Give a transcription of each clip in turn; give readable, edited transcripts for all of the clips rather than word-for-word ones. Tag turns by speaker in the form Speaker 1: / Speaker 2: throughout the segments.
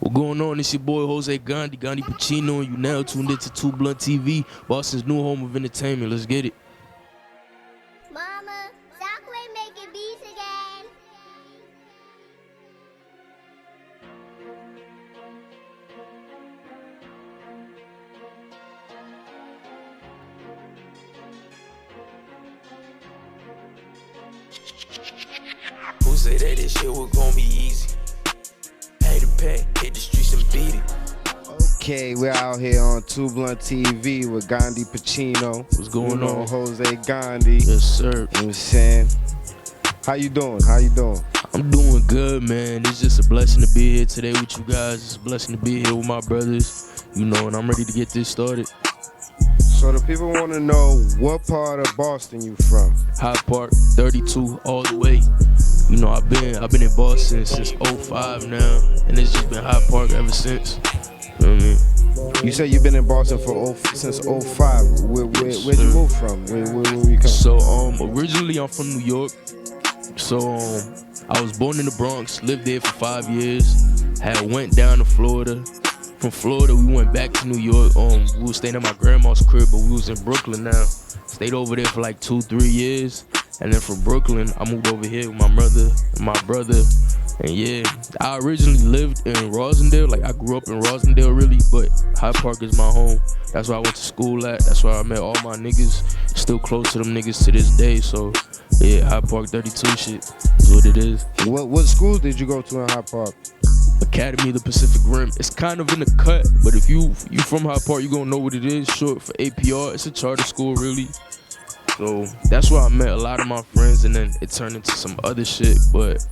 Speaker 1: What going on? It's your boy Jose Gandhi, Gandhi Pacino, and you now tuned into 2Blunt TV, Boston's new home of entertainment. Let's get it.
Speaker 2: Mama, stop quit making beats again.
Speaker 3: Who said that this shit was gonna be easy? Had to pack, hit the streets and beat it.
Speaker 4: Okay, we're out here on 2Blunt TV with Gandhi Pacino.
Speaker 1: What's going on?
Speaker 4: Jose Gandhi.
Speaker 1: Yes, sir.
Speaker 4: You know what I'm saying? How you doing?
Speaker 1: I'm doing good, man. It's just a blessing to be here today with you guys. It's a blessing to be here with my brothers, and I'm ready to get this started.
Speaker 4: So the people want to know what part of Boston you from?
Speaker 1: Hyde Park, 32 all the way. I've been in Boston since 05 now, and it's just been Hyde Park ever since. You know what I mean?
Speaker 4: You said you've been in Boston since 05. Where'd you move from? Where you come?
Speaker 1: So originally I'm from New York. So I was born in the Bronx, lived there for 5 years. Went down to Florida. From Florida we went back to New York. We were staying at my grandma's crib, but we was in Brooklyn now. Stayed over there for like 2-3 years. And then from Brooklyn, I moved over here with my mother and my brother. And yeah, I originally lived in Rosendale. Like, I grew up in Rosendale, really, but Hyde Park is my home. That's where I went to school at. That's where I met all my niggas. Still close to them niggas to this day. So, yeah, Hyde Park 32 shit is what it is.
Speaker 4: What school did you go to in Hyde Park?
Speaker 1: Academy of the Pacific Rim. It's kind of in the cut, but if you from Hyde Park, you gonna know what it is. Short for APR. It's a charter school, really. So that's where I met a lot of my friends, and then it turned into some other shit, but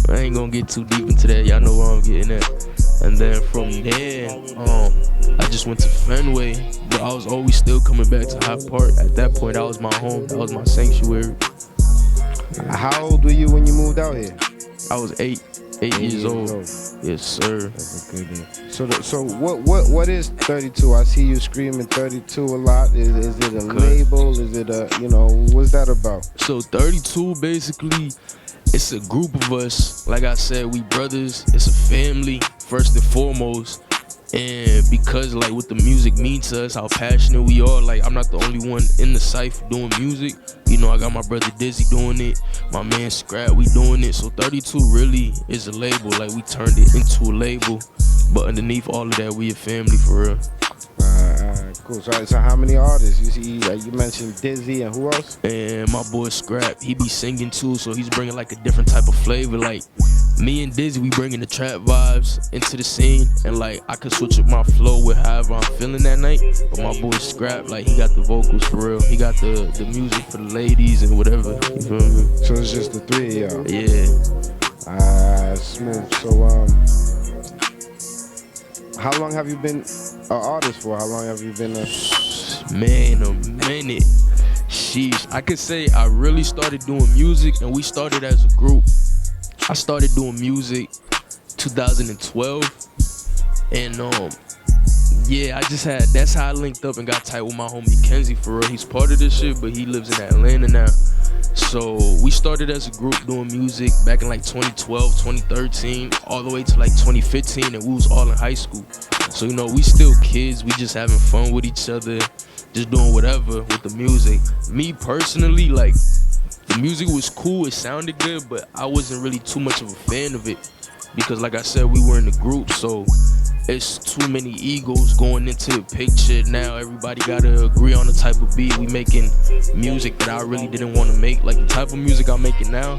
Speaker 1: I ain't gonna get too deep into that. Y'all know where I'm getting at. And then from there, I just went to Fenway, but I was always still coming back to Hyde Park. At that point, that was my home. That was my sanctuary.
Speaker 4: How old were you when you moved out here?
Speaker 1: I was eight years old. Yes, sir.
Speaker 4: That's a good name. So what is 32? I see you screaming 32 a lot. Is it a label? Is it a, what's that about?
Speaker 1: So 32 basically, it's a group of us. Like I said, we brothers. It's a family first and foremost. And because like what the music means to us, how passionate we are, like I'm not the only one in the cypher doing music. I got my brother Dizzy doing it, my man Scrap, we doing it. So 32 really is a label. Like, we turned it into a label, but underneath all of that, we a family for real.
Speaker 4: Cool. So how many artists? You see, you mentioned Dizzy, and who else?
Speaker 1: And my boy Scrap, he be singing too, so he's bringing like a different type of flavor. Like, me and Dizzy, we bringing the trap vibes into the scene, and like I could switch up my flow with however I'm feeling that night. But my boy Scrap, like, he got the vocals for real. He got the music for the ladies and whatever. You feel me?
Speaker 4: So it's just the three of y'all.
Speaker 1: Yeah.
Speaker 4: Smooth. So how long have you been an artist for? How long have you been
Speaker 1: Man, a minute. Sheesh. I could say I really started doing music, and we started as a group. I started doing music 2012, and yeah, that's how I linked up and got tight with my homie Kenzie for real. He's part of this shit, but he lives in Atlanta now. So we started as a group doing music back in like 2012, 2013, all the way to like 2015, and we was all in high school. So we still kids, we just having fun with each other, just doing whatever with the music. Me personally, like, the music was cool, it sounded good, but I wasn't really too much of a fan of it because, like I said, we were in the group, so it's too many egos going into the picture. Now everybody gotta agree on the type of beat. We making music that I really didn't want to make, like the type of music I'm making now,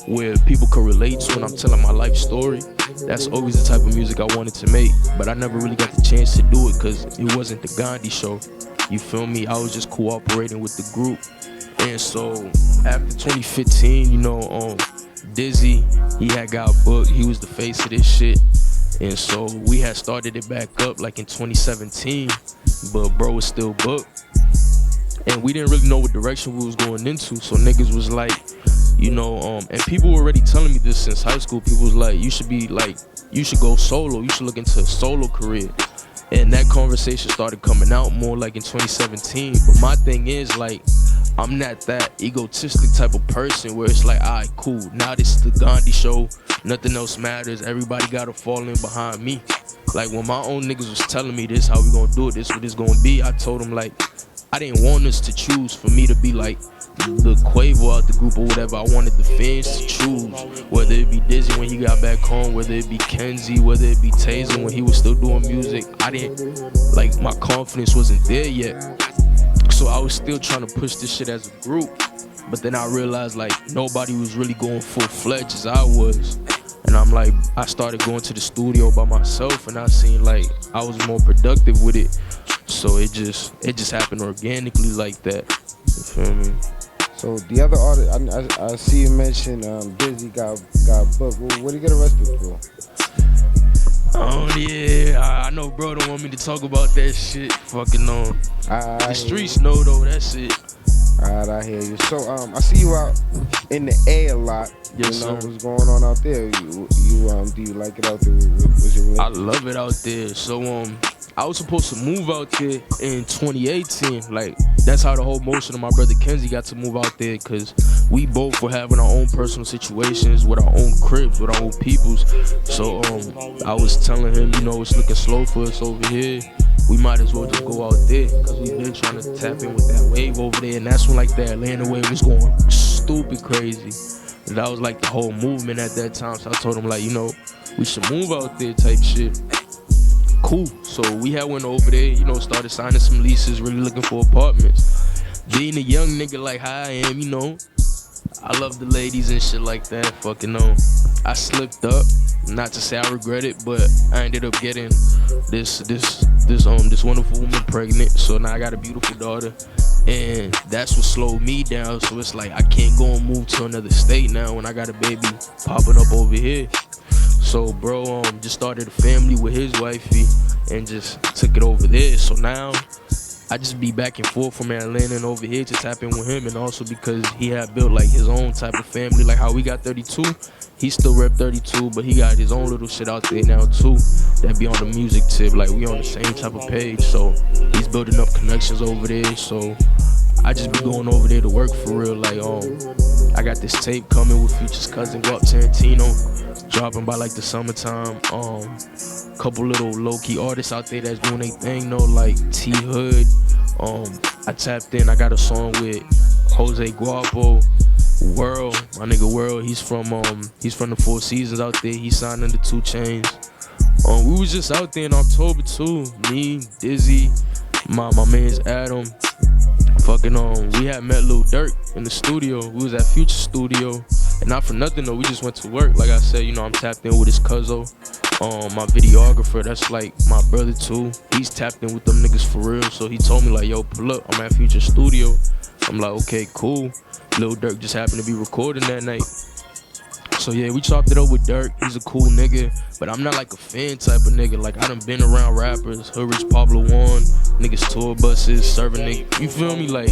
Speaker 1: where people could relate to and I'm telling my life story. That's always the type of music I wanted to make, but I never really got the chance to do it because it wasn't the Gandhi show. You feel me? I was just cooperating with the group. And so after 2015, Dizzy, he had got booked. He was the face of this shit. And so we had started it back up like in 2017, but bro was still booked. And we didn't really know what direction we was going into. So niggas was like, and people were already telling me this since high school. People was like, you should go solo. You should look into a solo career. And that conversation started coming out more like in 2017. But my thing is, like, I'm not that egotistic type of person where it's like, all right, cool, now this is the Gandhi show. nothing else matters. Everybody gotta fall in behind me. Like when my own niggas was telling me this how we gonna do it, this what it's gonna be, I told them like I didn't want us to choose for me to be like the Quavo out the group or whatever. I wanted the fans to choose, whether it be Dizzy when he got back home, whether it be Kenzie, whether it be Taser when he was still doing music. I didn't, like, my confidence wasn't there yet, so I was still trying to push this shit as a group. But then I realized like nobody was really going full-fledged as I was. And I'm like, I started going to the studio by myself, and I seen like I was more productive with it. So it just happened organically like that. You feel me?
Speaker 4: So the other artist, I see you mention Dizzy got booked. What did he get arrested for?
Speaker 1: Oh yeah, I know bro don't want me to talk about that shit. Fucking on. The streets know though, that's it.
Speaker 4: Alright, I hear you. So I see you out in the A a lot.
Speaker 1: Yes,
Speaker 4: you know
Speaker 1: sir.
Speaker 4: what's going on out there? You do you like it out there? What's your
Speaker 1: I love it out there. So I was supposed to move out there in 2018. Like that's how the whole motion of my brother Kenzie got to move out there, cause we both were having our own personal situations with our own cribs, with our own peoples. So I was telling him, you know, it's looking slow for us over here. We might as well just go out there, cause we've been trying to tap in with that wave over there, and that's when like that Atlanta wave was going stupid crazy. And that was like the whole movement at that time. So I told him like, you know, we should move out there type shit. Cool. So we had went over there, you know, started signing some leases, really looking for apartments. Being a young nigga like how I am, you know, I love the ladies and shit like that. Fucking I slipped up. Not to say I regret it, but I ended up getting this wonderful woman pregnant. So now I got a beautiful daughter, and that's what slowed me down. So it's like I can't go and move to another state now when I got a baby popping up over here. So bro, just started a family with his wifey and just took it over there. So now I just be back and forth from Atlanta and over here to tap in with him, and also because he had built like his own type of family, like how we got 32. He still rep 32, but he got his own little shit out there now too that be on the music tip. Like we on the same type of page, so he's building up connections over there. So I just be going over there to work for real. Like I got this tape coming with Future's cousin Guap Tarantino, dropping by like the summertime. Couple little low-key artists out there that's doing their thing though, like T Hood. I tapped in. I got a song with Jose Guapo. World, my nigga World, he's from the Four Seasons out there. He signed under 2 Chainz. We was just out there in October too. Me, Dizzy, my man's Adam. Fucking we had met Lil Durk in the studio. We was at Future Studio, and not for nothing though, we just went to work. Like I said, you know, I'm tapped in with his cuzzo. My videographer, that's like my brother too. He's tapped in with them niggas for real. So he told me like, yo, pull up, I'm at Future Studio. I'm like, okay, cool. Lil Durk just happened to be recording that night. So yeah, we chopped it up with Durk. He's a cool nigga, but I'm not like a fan type of nigga. Like I done been around rappers, Hood Rich Pablo One, niggas tour buses, serving niggas. You feel me? Like,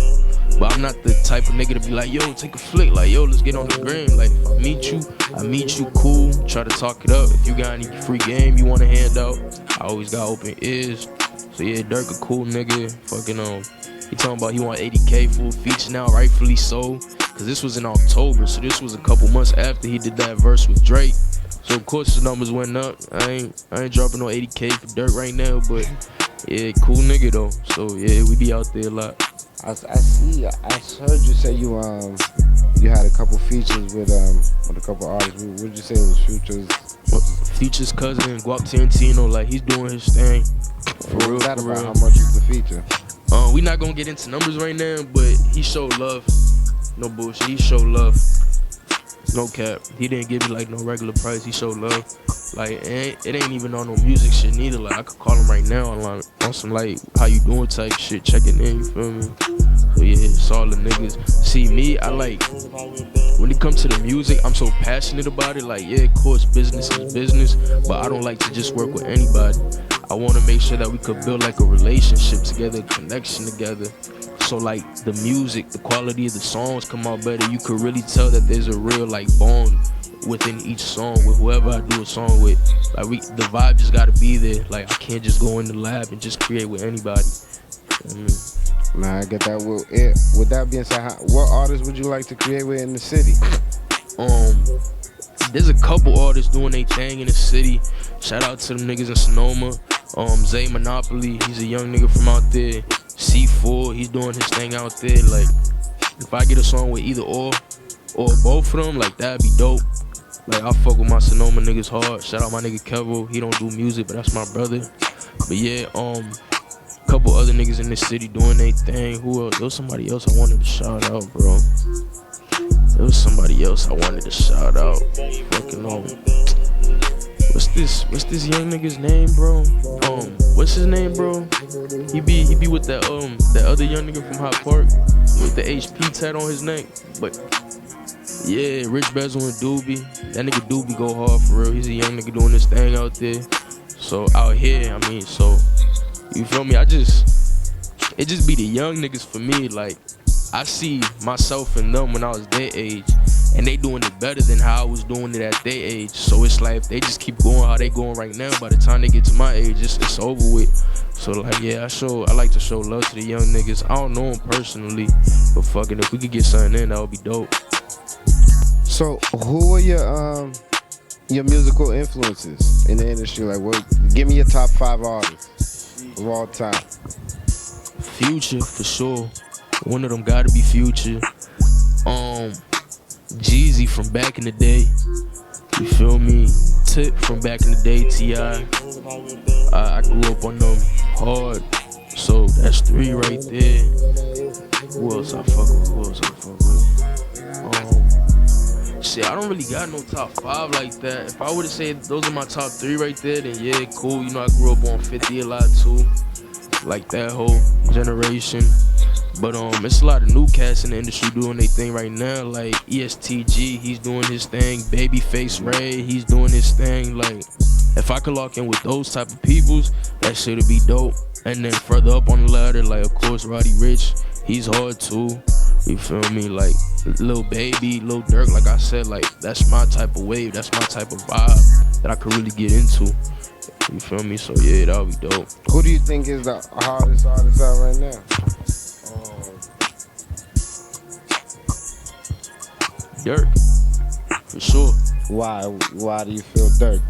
Speaker 1: but I'm not the type of nigga to be like, yo, take a flick. Like, yo, let's get on the gram. Like, if I meet you, cool. Try to talk it up. If you got any free game you want to hand out, I always got open ears. So yeah, Durk a cool nigga. Fucking he talking about he want 80K full feature now, rightfully so. Cause this was in October, so this was a couple months after he did that verse with Drake. So of course the numbers went up. I ain't dropping no 80K for Durk right now, but yeah, cool nigga though. So yeah, we be out there a lot.
Speaker 4: I heard you say you had a couple features with a couple artists. What did you say it was
Speaker 1: Future's cousin Guap Tarantino, like he's doing his thing. For real,
Speaker 4: that
Speaker 1: for
Speaker 4: about
Speaker 1: real.
Speaker 4: How much is the feature?
Speaker 1: We not gonna get into numbers right now, but he showed love. No bullshit, he showed love. No cap. He didn't give me like no regular price. He showed love. Like it ain't even on no music shit neither. Like I could call him right now on some like how you doing type shit, checking in. You feel me? So yeah, it's all the niggas. See me, I like when it comes to the music, I'm so passionate about it. Like yeah, of course, business is business, but I don't like to just work with anybody. I want to make sure that we could build like a relationship together, a connection together. So like the music, the quality of the songs come out better. You could really tell that there's a real like bond within each song with whoever I do a song with. Like the vibe just gotta be there. Like I can't just go in the lab and just create with anybody.
Speaker 4: Nah, I get that. With that being said, what artists would you like to create with in the city?
Speaker 1: there's a couple artists doing their thing in the city. Shout out to them niggas in Sonoma. Zay Monopoly, he's a young nigga from out there. C4, he's doing his thing out there. Like, if I get a song with either or both of them, like, that'd be dope. Like, I fuck with my Sonoma niggas hard. Shout out my nigga Kevo. He don't do music, but that's my brother. But yeah, couple other niggas in the city doing their thing. Who else? There was somebody else I wanted to shout out, bro. There was somebody else I wanted to shout out. Fucking what's this young nigga's name, bro? What's his name, bro? He be with that other young nigga from Hot Park with the HP tat on his neck. But yeah, Rich Bezel and Doobie. That nigga Doobie go hard for real. He's a young nigga doing this thing out there. So out here, I mean, so you feel me? It just be the young niggas for me. Like, I see myself and them when I was their age, and they doing it better than how I was doing it at their age. So it's like, if they just keep going how they going right now, by the time they get to my age, it's over with. So like, yeah, I like to show love to the young niggas. I don't know them personally, but fucking if we could get something in, that would be dope.
Speaker 4: So who are your musical influences in the industry? Like, what? Give me your top 5 artists of all time.
Speaker 1: Future, for sure. One of them gotta be Future. Jeezy from back in the day. You feel me? Tip from back in the day. T.I. I grew up on them hard. So that's 3 right there. Who else I fuck with? Shit, I don't really got no top 5 like that. If I were to say those are my top 3 right there, then yeah, cool. You know, I grew up on 50 a lot too. Like that whole generation. But it's a lot of new cats in the industry doing their thing right now. Like ESTG, he's doing his thing. Babyface Ray, he's doing his thing. Like, if I could lock in with those type of peoples, that shit'd be dope. And then further up on the ladder, like, of course, Roddy Ricch, he's hard too. You feel me? Like, Lil Baby, Lil Durk, like I said, like, that's my type of wave. That's my type of vibe that I could really get into. You feel me? So yeah, that would be dope.
Speaker 4: Who do you think is the hardest artist out right now?
Speaker 1: Durk, for sure.
Speaker 4: Why do you feel Durk?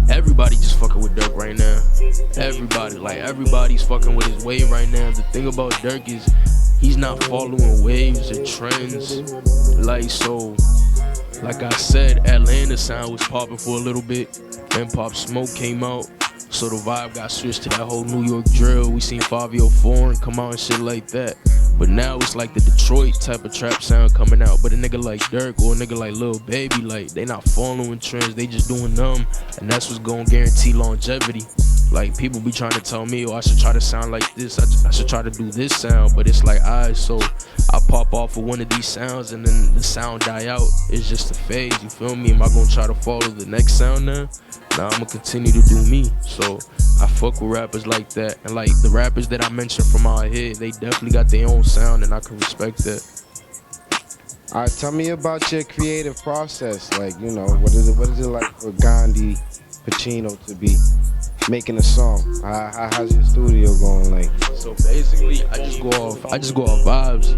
Speaker 1: Everybody just fucking with Durk right now. Everybody's fucking with his wave right now. The thing about Durk is he's not following waves or trends. Like, so, like I said, Atlanta sound was popping for a little bit. Then Pop Smoke came out. So the vibe got switched to that whole New York drill. We seen Fabio Foreign come out and shit like that. But now it's like the Detroit type of trap sound coming out. But a nigga like Durk or a nigga like Lil Baby, like, they not following trends, they just doing them. And that's what's gonna guarantee longevity. Like, people be trying to tell me, oh, I should try to sound like this, I should try to do this sound. But it's like, alright, so I pop off of one of these sounds and then the sound die out. It's just a phase, you feel me? Am I gonna try to follow the next sound now? Nah, I'm gonna continue to do me. So I fuck with rappers like that. And like the rappers that I mentioned from out here, they definitely got their own sound and I can respect that.
Speaker 4: Alright, tell me about your creative process. Like, you know, what is it like for Gandhi Pacino to be making a song? How's your studio going? Like,
Speaker 1: so basically I just go off vibes.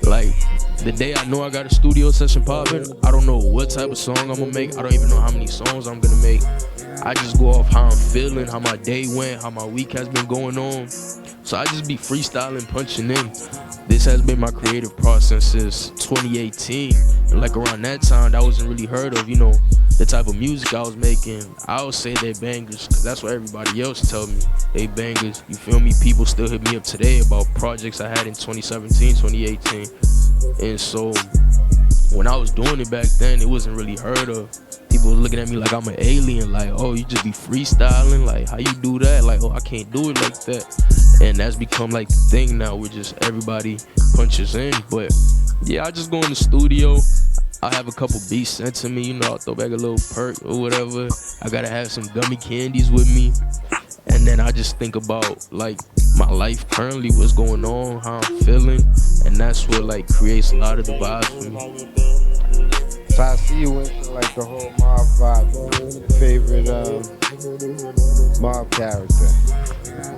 Speaker 1: Like, the day I know I got a studio session popping, I don't know what type of song I'm gonna make. I don't even know how many songs I'm gonna make. I just go off how I'm feeling, how my day went, how my week has been going on. So I just be freestyling, punching in. This has been my creative process since 2018. And like around that time, that wasn't really heard of, you know, the type of music I was making. I would say they're bangers, cause that's what everybody else tell me. They bangers, you feel me? People still hit me up today about projects I had in 2017, 2018. And so when I was doing it back then, it wasn't really heard of. People was looking at me like I'm an alien, like, oh, you just be freestyling, like, how you do that? Like, oh, I can't do it like that. And that's become like the thing now, where just everybody punches in. But yeah, I just go in the studio, I have a couple beats sent to me, you know, I'll throw back a little perk or whatever. I gotta have some gummy candies with me. And then I just think about like my life currently, what's going on, how I'm feeling. And that's what like creates a lot of the vibes for me.
Speaker 4: So I see you into like the whole mob vibe. What's your favorite mob character?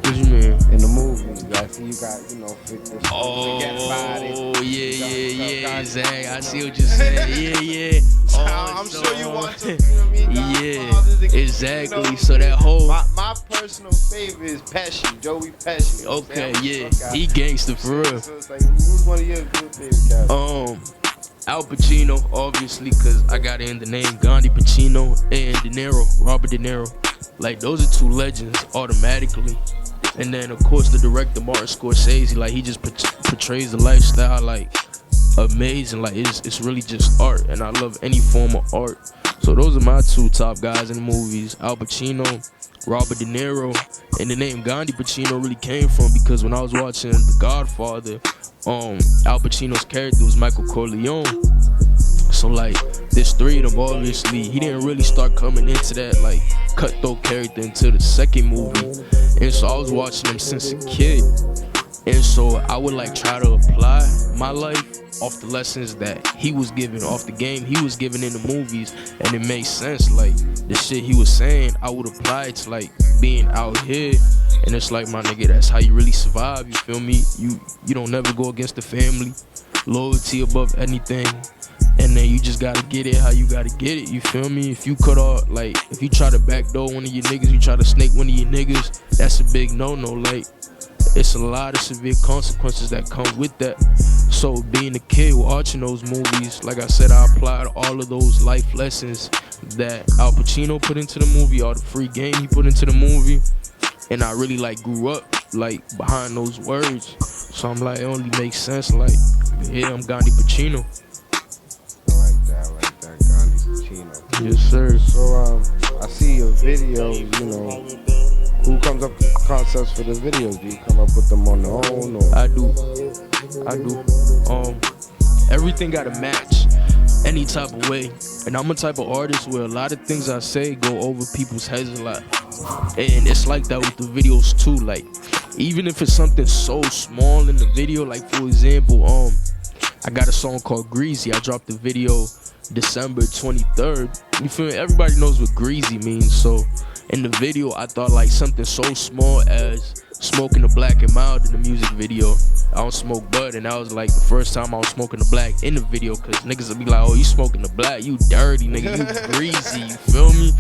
Speaker 1: What you mean?
Speaker 4: In the movies, I obviously you got, you know, forget about it.
Speaker 1: Oh,
Speaker 4: yeah,
Speaker 1: exactly. I see what you're saying. Yeah.
Speaker 4: So
Speaker 1: Oh,
Speaker 4: I'm
Speaker 1: so,
Speaker 4: sure you want to, you know what I mean?
Speaker 1: yeah,
Speaker 4: You
Speaker 1: exactly.
Speaker 4: know,
Speaker 1: So that whole.
Speaker 4: my personal favorite is Pesci, Joey Pesci.
Speaker 1: Okay, yeah. He gangster for real.
Speaker 4: So it's like, who's one of your good favorite characters?
Speaker 1: Al Pacino, obviously, because I got it in the name Gandhi Pacino and De Niro, Robert De Niro. Like, those are two legends automatically. And then, of course, the director, Martin Scorsese, like, he just portrays the lifestyle, like, amazing. Like, it's really just art, and I love any form of art. So those are my two top guys in the movies, Al Pacino, Robert De Niro. And the name Gandhi Pacino really came from because when I was watching The Godfather, Al Pacino's character was Michael Corleone. So like, there's three of them. Obviously, he didn't really start coming into that like cutthroat character until the second movie, and so I was watching him since a kid, and so I would like try to apply my life off the lessons that he was giving, off the game he was giving in the movies, and it made sense. Like the shit he was saying, I would apply it to like being out here. And it's like, my nigga, that's how you really survive, you feel me? You don't never go against the family, loyalty above anything. And then you just gotta get it how you gotta get it, you feel me? If you cut off, like, if you try to backdoor one of your niggas, you try to snake one of your niggas, that's a big no-no. Like, it's a lot of severe consequences that come with that. So being a kid watching those movies, like I said, I applied all of those life lessons that Al Pacino put into the movie, all the free game he put into the movie. And I really like grew up like behind those words. So I'm like, it only makes sense. Like, yeah, I'm Gandhi Pacino.
Speaker 4: I like that, Gandhi Pacino.
Speaker 1: Yes, sir.
Speaker 4: So I see your videos, you know. Who comes up with concepts for the videos? Do you come up with them on your own? Or?
Speaker 1: I do. Everything gotta match any type of way. And I'm a type of artist where a lot of things I say go over people's heads a lot. And it's like that with the videos too. Like, even if it's something so small in the video, like for example, I got a song called Greasy. I dropped the video December 23rd. You feel me? Everybody knows what greasy means. So in the video, I thought like something so small as smoking a black and mild in the music video. I don't smoke bud, and that was like the first time I was smoking the black in the video, cause niggas would be like, oh, you smoking the black, you dirty nigga, you greasy, you feel me?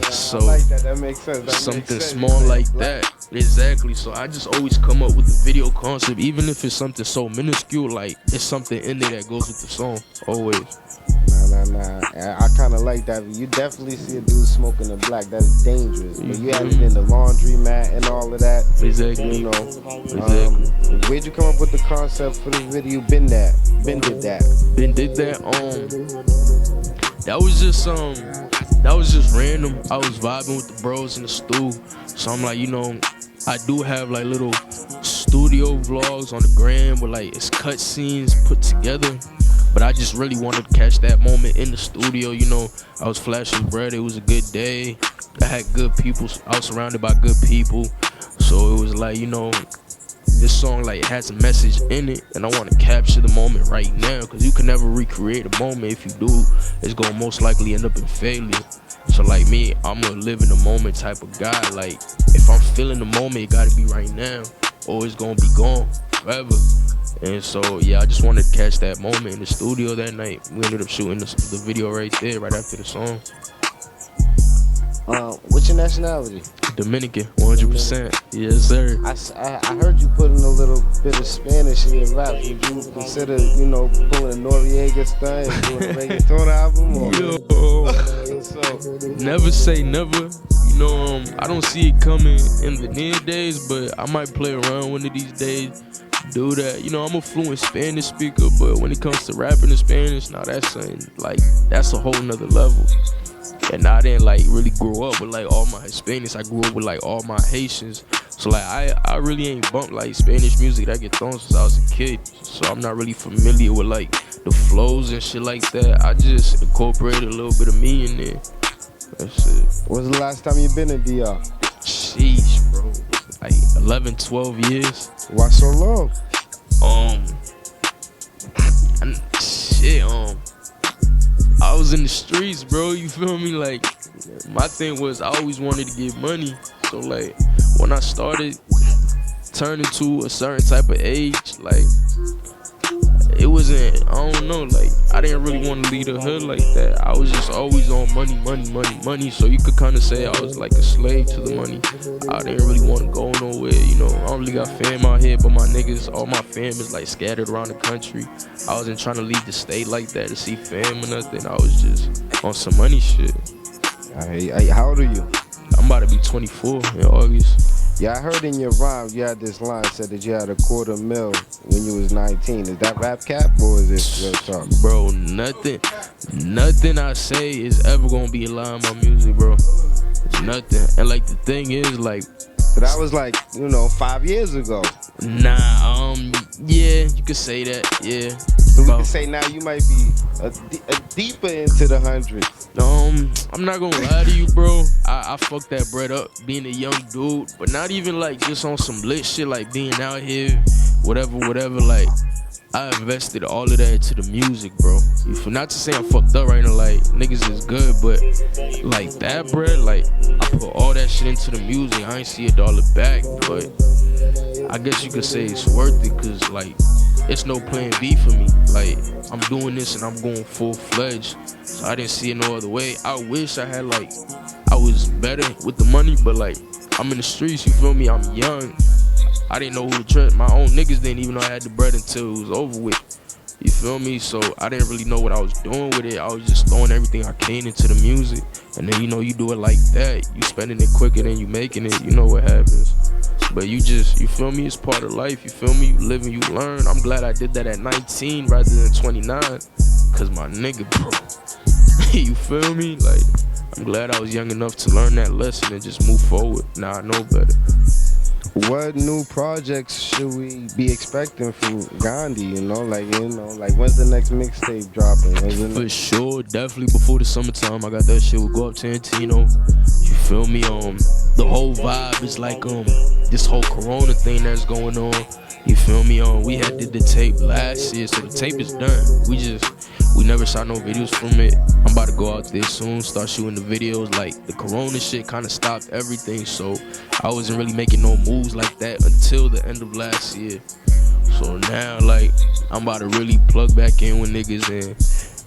Speaker 1: So
Speaker 4: I like that. That makes sense. That
Speaker 1: something
Speaker 4: makes sense.
Speaker 1: small like that. Exactly. So I just always come up with the video concept, even if it's something so minuscule, like it's something in there that goes with the song. Always.
Speaker 4: Nah. I kind of like that. You definitely see a dude smoking the black. That's dangerous. But you had it in the laundromat and all of that.
Speaker 1: Exactly.
Speaker 4: You know.
Speaker 1: Exactly.
Speaker 4: Where'd you come up with the concept for the video? Ben did that.
Speaker 1: Ben did that. That was just random. I was vibing with the bros in the stew. So I'm like, you know, I do have like little studio vlogs on the gram where like it's cut scenes put together. But I just really wanted to catch that moment in the studio, you know. I was flashing bread, it was a good day. I had good people, I was surrounded by good people. So it was like, you know, this song like has a message in it, and I want to capture the moment right now, because you can never recreate a moment. If you do, it's gonna most likely end up in failure. So like me, I'm a live in the moment type of guy. Like, if I'm feeling the moment, it gotta be right now, or it's gonna be gone forever. And so, yeah, I just wanted to catch that moment in the studio that night. We ended up shooting the video right there, right after the song.
Speaker 4: What's your nationality?
Speaker 1: Dominican, 100%. Yes, sir.
Speaker 4: I heard you put in a little bit of Spanish in your rap. Would you consider, you know, pulling a Noriega stunt and doing a reggaeton album? Or?
Speaker 1: Yo,
Speaker 4: so,
Speaker 1: never say never. You know, I don't see it coming in the near days, but I might play around one of these days. Do that. You know, I'm a fluent Spanish speaker, but when it comes to rapping in Spanish, now that's something, like, that's a whole nother level. And I didn't like really grow up with like all my Hispanics. I grew up with like all my Haitians. So like I really ain't bumped like Spanish music that get thrown since I was a kid. So I'm not really familiar with like the flows and shit like that. I just incorporated a little bit of me in there. That's it.
Speaker 4: When's the last time you been in DR?
Speaker 1: Sheesh, bro. Like 11, 12 years.
Speaker 4: Why so long?
Speaker 1: I was in the streets, bro, you feel me? Like, my thing was I always wanted to get money. So like, when I started turned into a certain type of age, like it wasn't, I don't know, like I didn't really want to leave the hood like that. I was just always on money, money, money, money. So you could kind of say I was like a slave to the money. I didn't really want to go nowhere, you know. I don't really got fam out here, but my niggas, all my fam is like scattered around the country. I wasn't trying to leave the state like that to see fam or nothing. I was just on some money shit.
Speaker 4: How old are you?
Speaker 1: I'm about to be 24 in August.
Speaker 4: Yeah, I heard in your rhyme you had this line said that you had $250,000 when you was 19. Is that rap cap or is this real talk?
Speaker 1: Bro, nothing I say is ever gonna be a lie in my music, bro. Nothing. And like the thing is, like,
Speaker 4: but that was like, 5 years ago.
Speaker 1: Nah, yeah, you could say that, yeah.
Speaker 4: So we can say now you might be a deeper into the hundreds.
Speaker 1: I'm not gonna lie to you, bro. I fucked that bread up being a young dude, but not even like just on some lit shit, like being out here, whatever. Like, I invested all of that into the music, bro. Not to say I'm fucked up right now, like niggas is good, but like that bread, like I put all that shit into the music. I ain't see $1 back, but I guess you could say it's worth it, cause like it's no plan B for me. Like, I'm doing this and I'm going full-fledged, so I didn't see it no other way. I wish I had, like, I was better with the money, but like I'm in the streets, you feel me? I'm young. I didn't know who to trust. My own niggas didn't even know I had the bread until it was over with. You feel me? So I didn't really know what I was doing with it. I was just throwing everything I can into the music. And then, you do it like that. You spending it quicker than you making it. You know what happens. But you feel me? It's part of life. You feel me? You live and you learn. I'm glad I did that at 19 rather than 29. Cause my nigga, bro. You feel me? Like, I'm glad I was young enough to learn that lesson and just move forward. Now I know better.
Speaker 4: What new projects should we be expecting from Gandhi? Like when's the next mixtape dropping?
Speaker 1: For sure, definitely before the summertime. I got that shit with Go Up Tarantino. You feel me? The whole vibe is like this whole Corona thing that's going on. You feel me? We had did the tape last year, so the tape is done. We never shot no videos from it. I'm about to go out there soon, start shooting the videos. Like, the Corona shit kind of stopped everything, so I wasn't really making no moves like that until the end of last year. So now, like, I'm about to really plug back in with niggas, and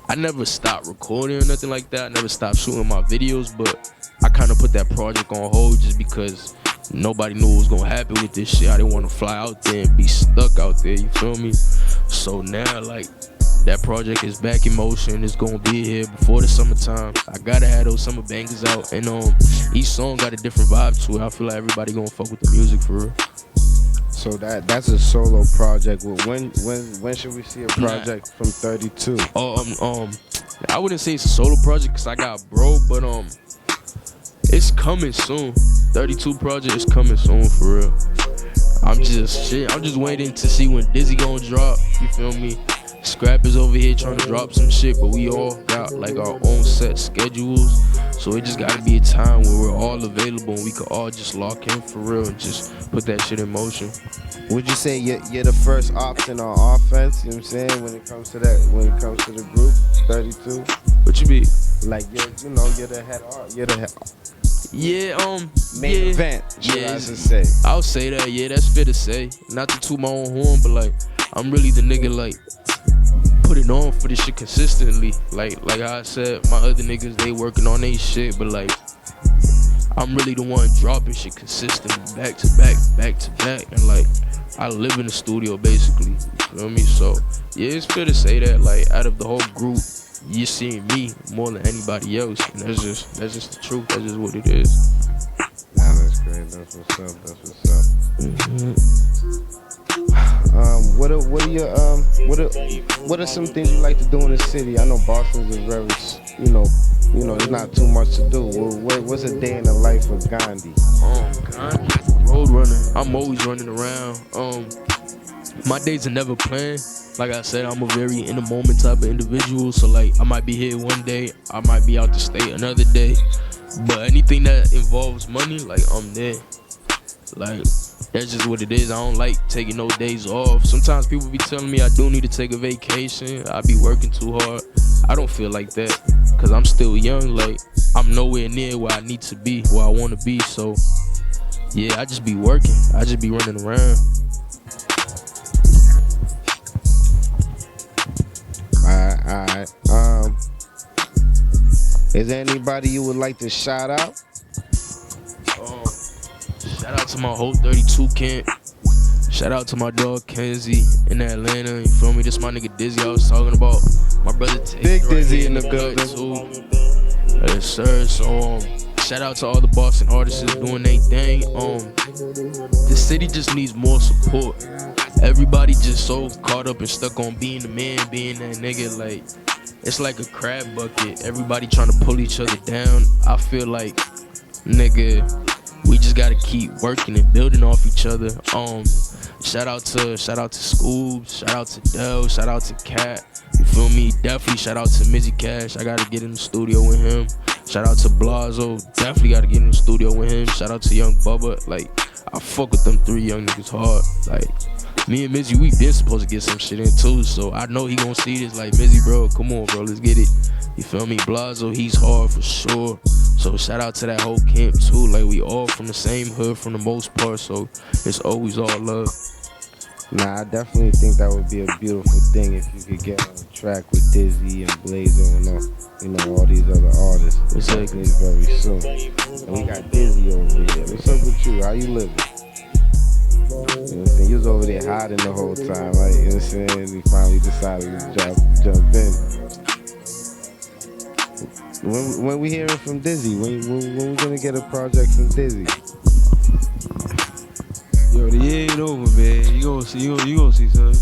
Speaker 1: I never stopped recording or nothing like that. I never stopped shooting my videos, but I kind of put that project on hold just because nobody knew what was gonna happen with this shit. I didn't want to fly out there and be stuck out there, you feel me? So now, like, that project is back in motion. It's gonna be here before the summertime. I gotta have those summer bangers out, and each song got a different vibe to it. I feel like everybody gonna fuck with the music for real.
Speaker 4: So that's a solo project. Well, when should we see a project from 32?
Speaker 1: I wouldn't say it's a solo project because I got bro, but it's coming soon. 32 project is coming soon for real. I'm just waiting to see when Dizzy gonna drop. You feel me? Scrap is over here trying to drop some shit, but we all got like our own set schedules. So it just gotta be a time where we're all available and we could all just lock in for real and just put that shit in motion.
Speaker 4: Would you say you're the first option on offense? You know what I'm saying? When it comes to the group, 32.
Speaker 1: What you be?
Speaker 4: Like you're the head. You're the head.
Speaker 1: Yeah,
Speaker 4: main event.
Speaker 1: Yeah,
Speaker 4: I should say.
Speaker 1: I'll say that. Yeah, that's fair to say. Not to toot my own horn, but like I'm really the nigga like putting on for this shit consistently. Like I said, my other niggas they working on they shit, but like I'm really the one dropping shit consistently, back to back, and like I live in the studio basically. You feel me? So yeah, it's fair to say that like out of the whole group, you're seeing me more than anybody else, and that's just the truth. That's just what it is.
Speaker 4: Nah, that's great. That's what's up.
Speaker 1: Mm-hmm.
Speaker 4: What are some things you like to do in the city? I know Boston's a very, there's not too much to do. What's a day in the life of Gandhi?
Speaker 1: Gandhi, road runner. I'm always running around. My days are never planned. Like I said, I'm a very in the moment type of individual. So like, I might be here one day, I might be out the state another day. But anything that involves money, like I'm there. Like, that's just what it is. I don't like taking no days off. Sometimes people be telling me I do need to take a vacation. I be working too hard. I don't feel like that, cause I'm still young. Like, I'm nowhere near where I need to be, where I want to be. So Yeah, I just be working. I just be running around.
Speaker 4: Alright. Is there anybody you would like to shout out?
Speaker 1: Shout out to my whole 32 camp. Shout out to my dog Kenzie in Atlanta. You feel me? This my nigga Dizzy I was talking about. My brother Tate
Speaker 4: Big
Speaker 1: right
Speaker 4: Dizzy
Speaker 1: here
Speaker 4: in the
Speaker 1: cut,
Speaker 4: building.
Speaker 1: too. Yes, sir. So shout out to all the Boston artists doing their thing. The city just needs more support. Everybody just so caught up and stuck on being the man, being that nigga. Like, it's like a crab bucket. Everybody trying to pull each other down. I feel like, nigga, we just gotta keep working and building off each other. Shout out to Scoobs, shout out to Dell, shout out to Cat. You feel me? Definitely shout out to Mizzy Cash. I gotta get in the studio with him. Shout out to Blazo. Definitely gotta get in the studio with him. Shout out to Young Bubba. Like, I fuck with them 3 young niggas hard. Like, me and Mizzy, we been supposed to get some shit in too. So I know he gonna see this. Like, Mizzy, bro, come on, bro, let's get it. You feel me? Blazo, he's hard for sure. So shout out to that whole camp too. Like, we all from the same hood for the most part. So it's always all love.
Speaker 4: Nah, I definitely think that would be a beautiful thing if you could get on a track with Dizzy and Blazo and all these other artists. It's happening very soon. And we got Dizzy over here. What's up with you? How you living? You know what I'm saying? You was over there hiding the whole time, like, you know what I'm saying? You finally decided to jump in. When we hearing from Dizzy? When we gonna get a project from Dizzy?
Speaker 5: Yo, the year ain't over, man. You gonna see, son.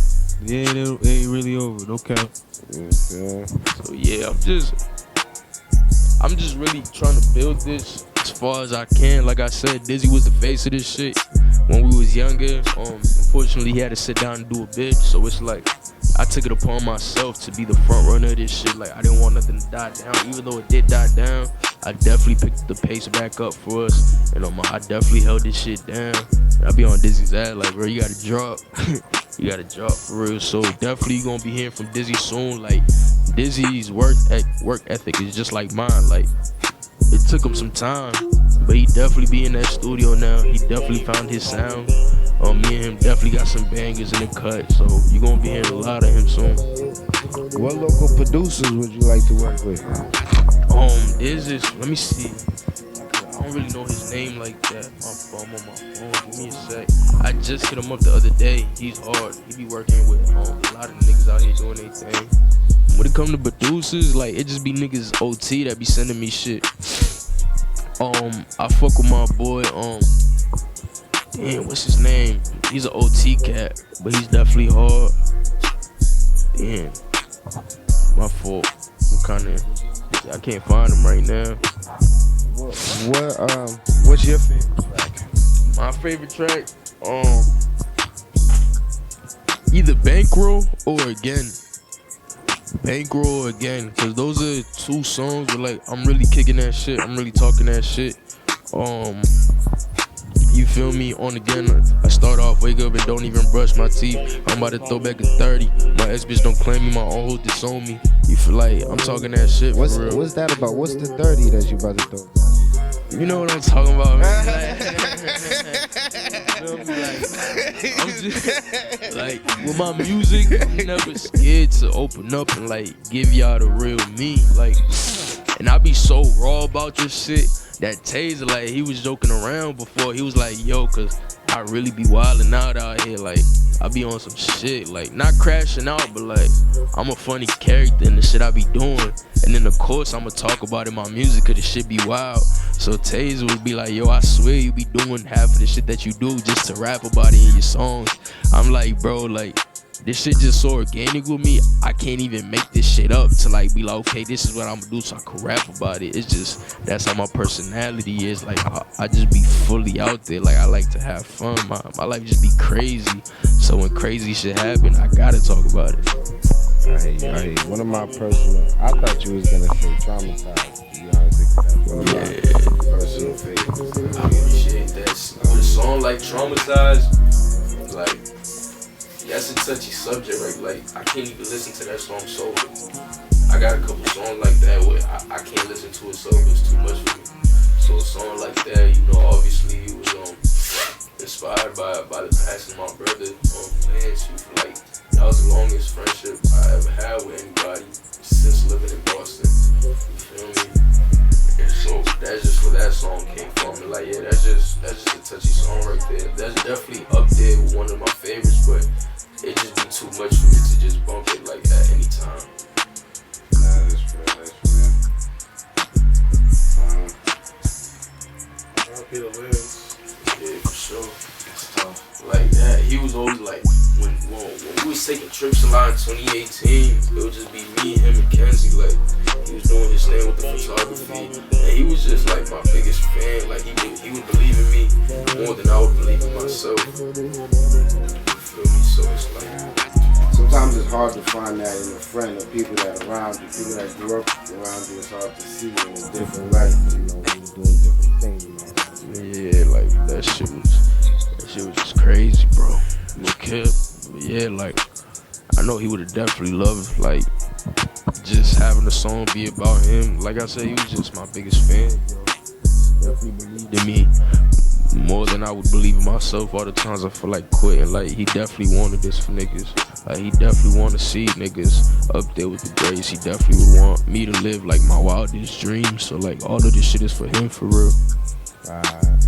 Speaker 5: The year ain't really over. No cap.
Speaker 4: Yeah.
Speaker 1: So yeah, I'm just really trying to build this as far as I can. Like I said, Dizzy was the face of this shit when we was younger. Unfortunately, he had to sit down and do a bid. So it's like, I took it upon myself to be the front runner of this shit. Like, I didn't want nothing to die down. Even though it did die down, I definitely picked the pace back up for us. And I definitely held this shit down. And I be on Dizzy's ass like, bro, you gotta drop. You gotta drop for real. So definitely you gonna be hearing from Dizzy soon. Like, Dizzy's work ethic is just like mine. Like, it took him some time, but he definitely be in that studio now. He definitely found his sound. Me and him definitely got some bangers in the cut, so you gonna be hearing a lot of him soon.
Speaker 4: What local producers would you like to work with?
Speaker 1: There's this, let me see. I don't really know his name like that. I'm on my phone, give me a sec. I just hit him up the other day. He's hard. He be working with a lot of niggas out here doing their thing. When it come to producers, like, it just be niggas OT that be sending me shit. I fuck with my boy, damn, what's his name? He's an OT cat, but he's definitely hard. Damn, my fault. I can't find him right now.
Speaker 4: What's your favorite track?
Speaker 1: My favorite track, either Bankroll or Again. Bankroll or Again, cause those are 2 songs where, like, I'm really kicking that shit. I'm really talking that shit. You feel me? On Again, I start off, wake up and don't even brush my teeth. I'm about to throw back a 30. My ex-bitch don't claim me, my own hoe disown me. You feel like I'm talking that shit for real.
Speaker 4: What's that about? What's the 30 that you about to throw?
Speaker 1: You know what I'm talking about, man. I'm just, like, with my music, I'm never scared to open up and, like, give y'all the real me. Like, and I be so raw about this shit that Taser, like, he was joking around before. He was like, yo, cause I really be wildin' out here. Like, I be on some shit, like, not crashing out, but, like, I'm a funny character in the shit I be doing. And then, of course, I'ma talk about it in my music, cause the shit be wild. So Taser would be like, yo, I swear you be doing half of the shit that you do just to rap about it in your songs. I'm like, bro, like, this shit just so organic with me. I can't even make this shit up to, like, be like, okay, this is what I'm gonna do so I can rap about it. It's just, that's how my personality is. Like, I just be fully out there. Like, I like to have fun. My life just be crazy. So when crazy shit happen, I gotta talk about it.
Speaker 4: I one of my personal, I thought you was gonna say traumatized, to be honest. That's one of my personal favorites.
Speaker 1: I appreciate that. The song like Traumatized, like, that's a touchy subject, right? Like, I can't even listen to that song sober. I got a couple songs like that where I can't listen to it sober. It's too much for me. So a song like that, you know, obviously it was scarred by the passing of my brother. Man, shoot, like, that was the longest friendship I ever had with anybody since living in Boston. You feel me? And so that's just where that song came from. And like, yeah, that's just a touchy song right there. That's definitely up there with one of my favorites, but it just be too much for me to just bump it like at any time.
Speaker 4: Nah, that's real.
Speaker 1: Yeah, for sure. It's tough. Like that, he was always like, when we was taking trips a lot in 2018, it would just be me, him, and Kenzie. Like, he was doing his thing with the photography, and he was just like my biggest fan. Like, he would believe in me more than I would believe in myself. You feel me? So it's like,
Speaker 4: sometimes it's hard to find that in a friend or people that are around you, people that grew up around you. It's hard to see you in a different light, you know, when you're doing different things, you know.
Speaker 1: yeah, like that shit was just crazy, bro. No cap. But yeah, like, I know he would have definitely loved, like, just having the song be about him. Like I said, he was just my biggest fan, yo. Definitely believed in me more than I would believe in myself. All the times I feel like quitting, like, he definitely wanted this for niggas. Like, he definitely want to see niggas up there with the greats. He definitely would want me to live like my wildest dreams. So like, all of this shit is for him, for real.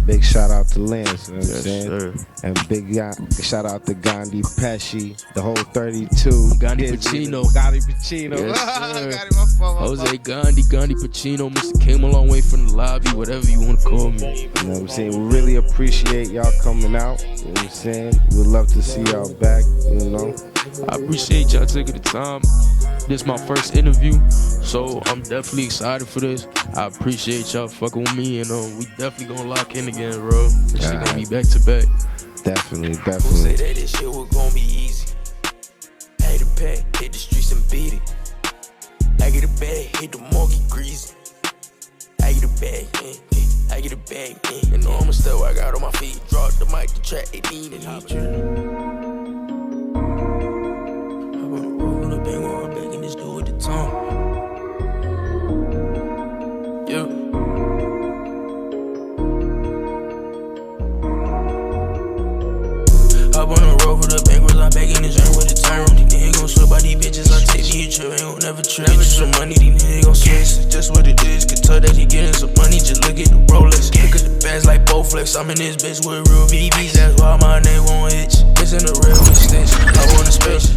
Speaker 4: Big shout out to Lance, you know what I'm
Speaker 1: Yes,
Speaker 4: saying?
Speaker 1: sir.
Speaker 4: And big shout out to Gandhi, Pesci, the whole 32.
Speaker 1: Gandhi
Speaker 4: Disney,
Speaker 1: Pacino.
Speaker 4: Gandhi Pacino.
Speaker 1: Yes, sir.
Speaker 4: Gandhi, my fault.
Speaker 1: Jose Gandhi Pacino, Mr. Came a long way from the lobby, whatever you want to call me.
Speaker 4: You know what I'm saying? We really appreciate y'all coming out. You know what I'm saying? We'd love to see y'all back, you know?
Speaker 1: I appreciate y'all taking the time. This is my first interview, so I'm definitely excited for this. I appreciate y'all fucking with me, and we definitely gonna lock in again, bro. This shit gonna be back to back.
Speaker 4: Definitely,
Speaker 3: Who say
Speaker 4: definitely.
Speaker 3: that this shit was gonna be easy? I get a bag, hit the streets and beat it. I get a bag, hit the market greasy. I get a bag, I get a bag, and know I'ma step I got on my feet. Drop the mic, the track, they need it. I wanna roll with a bang while I'm back in this dude with the tongue. Yeah. I wanna roll for the bankers, I'm back in this joint with the time. These niggas gon' slip by these bitches, I take me a trip, ain't gon' never trip. Get you some money, these niggas gon' switch. It's just what it is, can tell that he getting some money, just look at the Rolex. Look at the bags like Bowflex, I'm in this bitch with real BBs, that's why my name won't itch. It's in the real extension, I want a space.